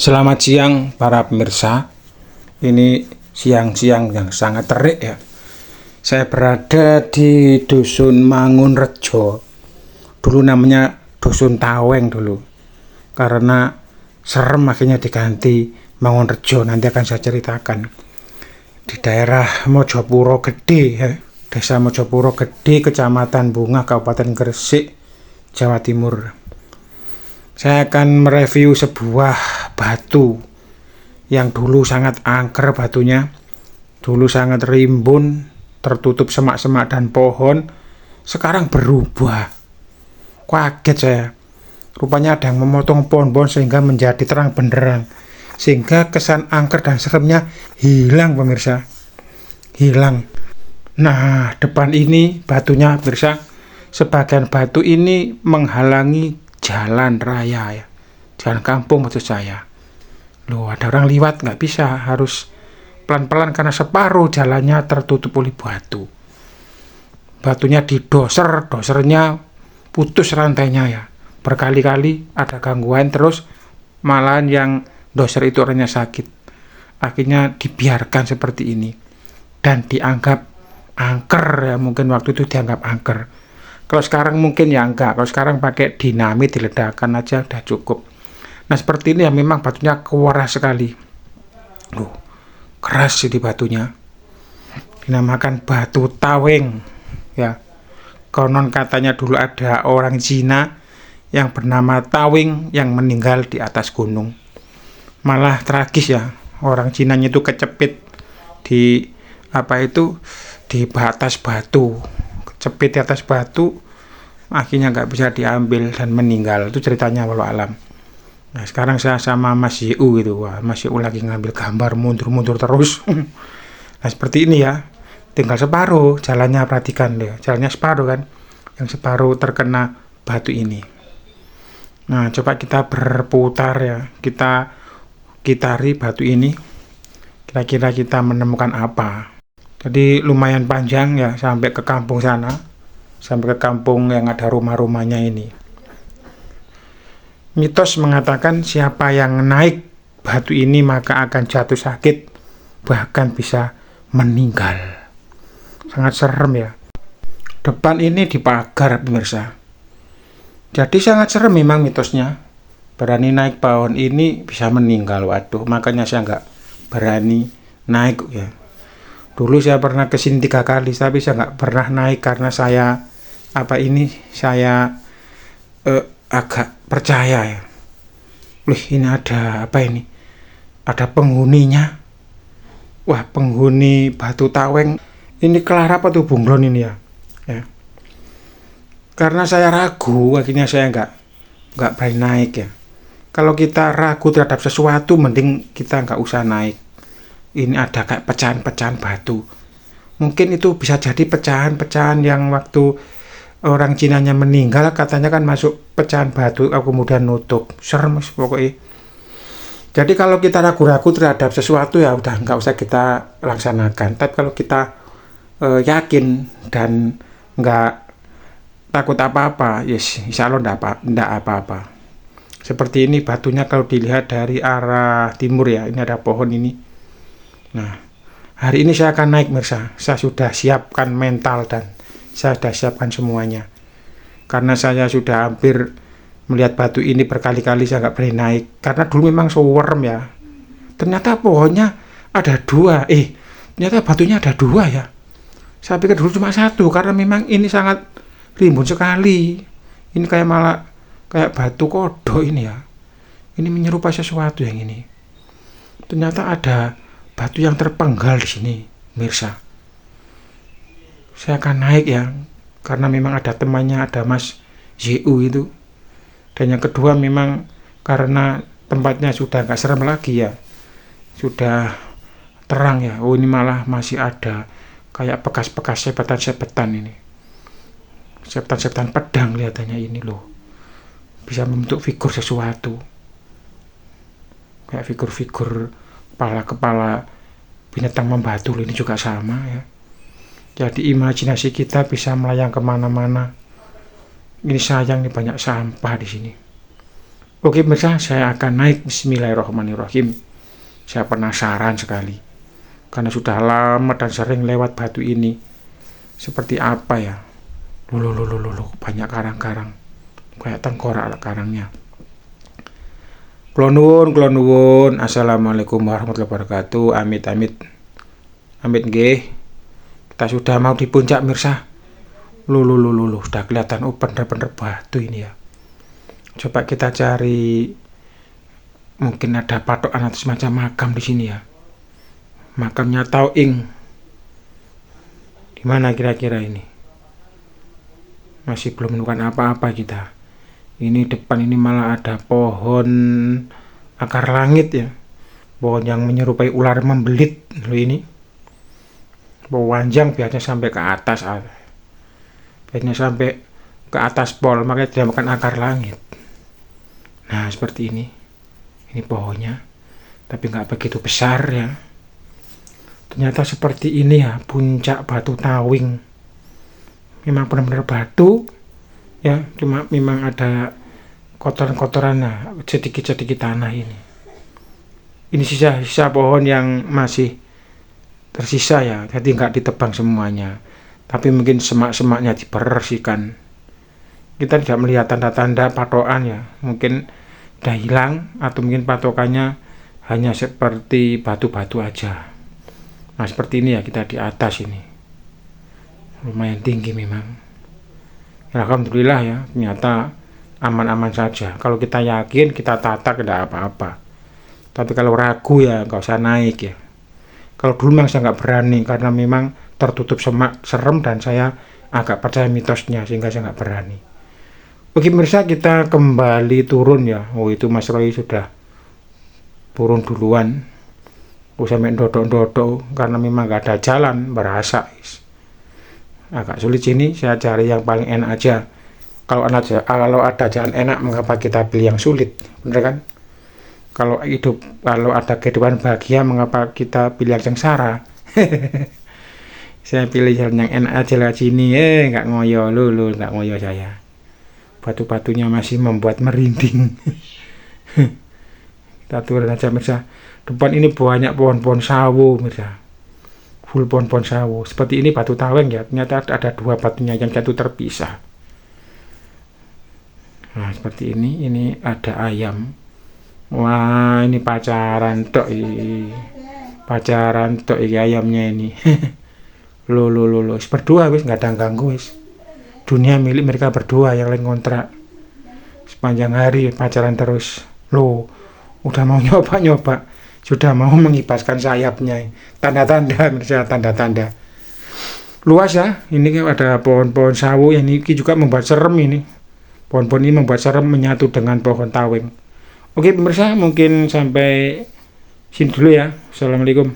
Selamat siang para pemirsa. Ini siang-siang yang sangat terik ya. Saya berada di Dusun Mangunrejo. Dulu namanya Dusun Taweng dulu. Karena serem akhirnya diganti Mangunrejo. Nanti akan saya ceritakan. Di daerah Mojopuro Gede ya. Desa Mojopuro Gede, Kecamatan Bunga, Kabupaten Gresik, Jawa Timur. Saya akan mereview sebuah batu yang dulu sangat angker batunya, dulu sangat rimbun, tertutup semak-semak dan pohon. Sekarang berubah. Kaget saya. Rupanya ada yang memotong pohon-pohon sehingga menjadi terang benderang, sehingga kesan angker dan seremnya hilang, pemirsa. Hilang. Nah, depan ini batunya, pemirsa, sebagian batu ini menghalangi jalan raya ya, jalan kampung maksud saya. Loh, ada orang liwat nggak bisa, harus pelan-pelan karena separuh jalannya tertutup oleh batu. Batunya didoser, dosernya putus rantainya ya. Berkali-kali ada gangguan, terus malahan yang doser itu orangnya sakit. Akhirnya dibiarkan seperti ini dan dianggap angker ya, mungkin waktu itu dianggap angker. Kalau sekarang mungkin ya enggak. Kalau sekarang pakai dinamit diledakkan aja udah cukup. Nah seperti ini ya, memang batunya keras sekali. Loh, keras sih di batunya. Dinamakan batu taweng ya. Konon katanya dulu ada orang Cina yang bernama Tawing yang meninggal di atas gunung. Malah tragis ya, orang Cinanya itu kecepit di di atas batu. Cepit di atas batu, akhirnya nggak bisa diambil dan meninggal. Itu ceritanya walau alam. Nah sekarang saya sama Mas Yu gitu. Wah, Mas Yu lagi ngambil gambar mundur-mundur terus. Nah seperti ini ya, tinggal separuh jalannya, perhatikan deh, jalannya separuh kan, yang separuh terkena batu ini. Nah coba kita berputar ya, kita gitari batu ini, kira-kira kita menemukan apa. Jadi lumayan panjang ya, sampai ke kampung sana, sampai ke kampung yang ada rumah-rumahnya ini. Mitos mengatakan siapa yang naik batu ini maka akan jatuh sakit, bahkan bisa meninggal. Sangat serem ya. Depan ini dipagar, pemirsa. Jadi sangat serem memang mitosnya. Berani naik pohon ini bisa meninggal. Waduh, makanya saya nggak berani naik ya. Dulu saya pernah kesini 3 kali, tapi saya nggak pernah naik karena saya agak percaya ya. Wih, ini ada apa ini? Ada penghuninya. Wah, penghuni batu taweng. Ini kelar apa tuh bunglon ini ya? Ya. Karena saya ragu, akhirnya saya nggak berani naik ya. Kalau kita ragu terhadap sesuatu, mending kita nggak usah naik. Ini ada kayak pecahan-pecahan batu. Mungkin itu bisa jadi pecahan-pecahan yang waktu orang Cinanya meninggal, katanya kan masuk pecahan batu, kemudian nutup. Serem pokoknya. Jadi kalau kita ragu-ragu terhadap sesuatu ya udah nggak usah kita laksanakan. Tapi kalau kita yakin dan nggak takut apa-apa, yes, insya Allah nggak apa-apa. Seperti ini batunya kalau dilihat dari arah timur ya, ini ada pohon ini. Nah, hari ini saya akan naik, mirsa. Saya sudah siapkan mental dan saya sudah siapkan semuanya. Karena saya sudah hampir melihat batu ini berkali-kali, saya nggak berani naik. Karena dulu memang suwerem ya. Ternyata pohonnya ada 2. Ternyata batunya ada 2 ya. Saya pikir dulu cuma 1 karena memang ini sangat rimbun sekali. Ini kayak batu kodok ini ya. Ini menyerupai sesuatu yang ini. Ternyata ada batu yang terpenggal di sini, mirsa. Saya akan naik ya, karena memang ada temannya, ada Mas Yu itu. Dan yang kedua memang karena tempatnya sudah nggak serem lagi ya, sudah terang ya. Oh ini malah masih ada kayak bekas-bekas sebetan-sebetan ini, sebetan-sebetan pedang kelihatannya ini loh. Bisa membentuk figur sesuatu, kayak figur-figur kepala binatang membatu. Ini juga sama ya. Jadi imajinasi kita bisa melayang kemana-mana. Ini sayang nih, banyak sampah di sini. Oke pemirsa, saya akan naik. Bismillahirrahmanirrahim. Saya penasaran sekali karena sudah lama dan sering lewat batu ini. Seperti apa ya? Loh, banyak karang-karang. Kayak tengkorak karangnya. Kula nuwun. Assalamualaikum warahmatullahi wabarakatuh. Amit nggih. Kita sudah mau di puncak mirsa. Loh, sudah kelihatan bener-bener batu ini ya. Coba kita cari, mungkin ada patokan atau semacam makam di sini ya. Makamnya Tauing. Di mana kira-kira ini? Masih belum menemukan apa-apa kita. Ini depan ini malah ada pohon akar langit ya. Pohon yang menyerupai ular membelit loh ini. Pohon wanjang biasanya sampai ke atas. Biasanya sampai ke atas pol, makanya dinamakan akar langit. Nah seperti ini. Ini pohonnya, tapi nggak begitu besar ya. Ternyata seperti ini ya puncak Batu Tawing. Memang benar-benar batu ya, cuma memang ada kotoran-kotoran sedikit-sedikit tanah ini. Ini sisa-sisa pohon yang masih tersisa ya, jadi nggak ditebang semuanya, tapi mungkin semak-semaknya dibersihkan. Kita tidak melihat tanda-tanda patokan ya, mungkin udah hilang atau mungkin patokannya hanya seperti batu-batu aja. Nah seperti ini ya, kita di atas ini lumayan tinggi memang. Alhamdulillah ya, ternyata aman-aman saja. Kalau kita yakin, kita tata, tidak apa-apa. Tapi kalau ragu ya nggak usah naik ya. Kalau dulu memang saya nggak berani karena memang tertutup semak, serem, dan saya agak percaya mitosnya sehingga saya nggak berani. Oke pemirsa, kita kembali turun ya. Oh itu Mas Roy sudah turun duluan. Sampai dodok-dodok karena memang nggak ada jalan, berasa agak sulit sini. Saya cari yang paling enak aja. Kalau ada jalan enak, mengapa kita pilih yang sulit, bener kan? Kalau ada kehidupan bahagia, mengapa kita pilih yang sengsara? Saya pilih jalan yang enak aja lah sini. Nggak ngoyo lu nggak ngoyo saya. Batu-batunya masih membuat merinding. Kita turun aja mirsa. Depan ini banyak pohon-pohon sawo mirsa. Full pohon-pohon sawo. Seperti ini Batu Tawing ya. Ternyata ada dua batunya yang satu terpisah. Nah seperti ini. Ini ada ayam. Wah ini pacaran tok ayamnya ini. Lo berdua wis, nggak ada ganggu wis. Dunia milik mereka berdua, yang lain kontrak. Sepanjang hari pacaran terus. Lo udah mau nyoba, sudah mau mengibaskan sayapnya. Tanda-tanda luas ya. Ini ada pohon-pohon sawo yang ini juga membuat serem ini. Pohon-pohon ini membuat serem menyatu dengan pohon tawing. Oke pemirsa, mungkin sampai sini dulu ya. Assalamualaikum.